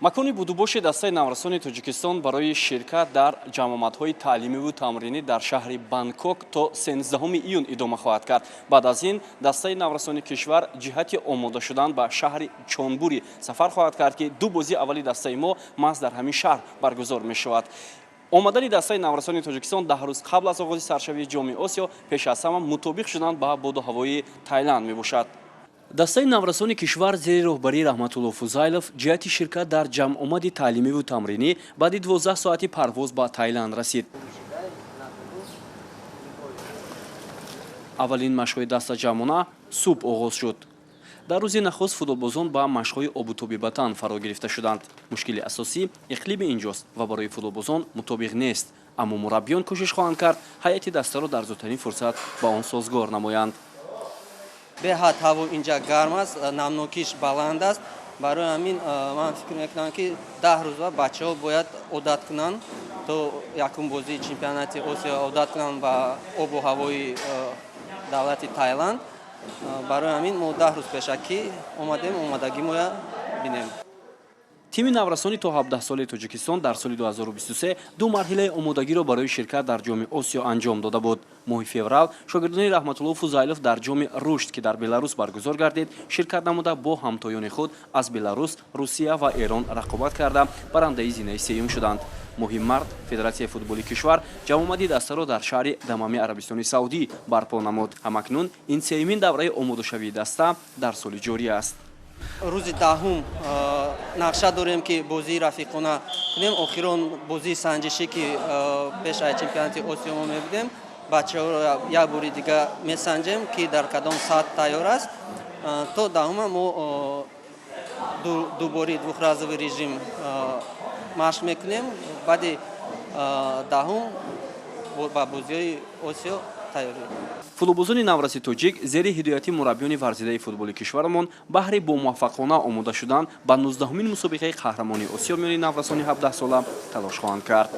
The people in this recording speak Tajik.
макони будубоши дастаи наврасони Тоҷикистон барои ширкат дар ҷамъомадҳои таълимиву тамринӣ дар шаҳри Бангкок то 13 июн идома хоҳад кард. Баъд аз ин дастаи наврасони кишвар ҷиҳати омода шудан ба шаҳри Чонбурӣ сафар хоҳад кард, ки ду бозии аввали дастаи мо маҳз дар ҳамин шаҳр баргузор мешавад. омадани дастаи наврасони Тоҷикистон 10 рӯз қабл аз оғози саршавии ҷоми Осиё пеш аз ҳама мутобиқ шудан ба боду ҳавои Таиланд мебошад. дастаи наврасони кишвар зери роҳбарии Раҳматулло Фузайлов ҷиҳати ширкат дар ҷамъомади таълимиву тамринӣ баъди 12 соати парвоз ба Таиланд расид. аввалин машқҳои даста ҷамъона субҳ оғоз шуд. дар рӯзи нахуст футболбозон ба машқҳои обутоби батан фаро гирифта шуданд. мушкили асосӣ иқлими инҷост ва барои футболбозон мутобиқ нест, аммо мураббиён кӯшиш хоҳанд кард ҳайати дастаро дар зудтарин фурсат ба он созгор намоянд. беҳад ҳаво инҷа гарм аст, намнокиш баланд аст. барои ҳамин ман фикр мекунам, ки 10 рӯза бачаҳо бояд одат кунанд, то якум бозии чемпионати Осиё одат кунанд ба обу ҳавои давлати Таиланд. барои ҳамин мо 10 рӯз пешакӣ омадем омадагимоя бинем. тими наврасони то 17 соли Тоҷикистон дар соли 2023 ду марҳилаи омодагиро барои ширкат дар ҷоми Осиё анҷом дода буд. моҳи феврал шогирдони Раҳматулло Фузайлов дар ҷоми Рушд, ки дар Беларус баргузор гардид, ширкат намуда бо ҳамтоёни худ аз Беларус, Русия ва Эрон рақобат карда барандаи зинаи сеюм шуданд. моҳи март Федератсияи футболи кишвар ҷамъомади дастаро дар шаҳри Дамами Арабистони Саудӣ барпо намуд. ҳамакнун ин сеюмин давраи омодашавии даста дар соли ҷорӣ аст. рӯзи 10 нақша дорем, ки бозии рафиқона кунем. охирон бозии санҷишӣ, ки пеш аз чемпионати Осиё мо мебудем, бачаҳоро як бори дига месанҷем, ки дар кадом саъат тайёр аст. то 10 мо дубори двухразовый режим машқ мекунем. баъди 10 ба бозиҳои Осиё тайёр. футболбозони навраси тоҷик зери ҳидояти мураббиёни варзидаи футболи кишварамон баҳри бо муваффақона омода шудан ба 19-умин мусобиқаи қаҳрамонии Осиё миёни наврасони 17 сола талош хоҳанд кард.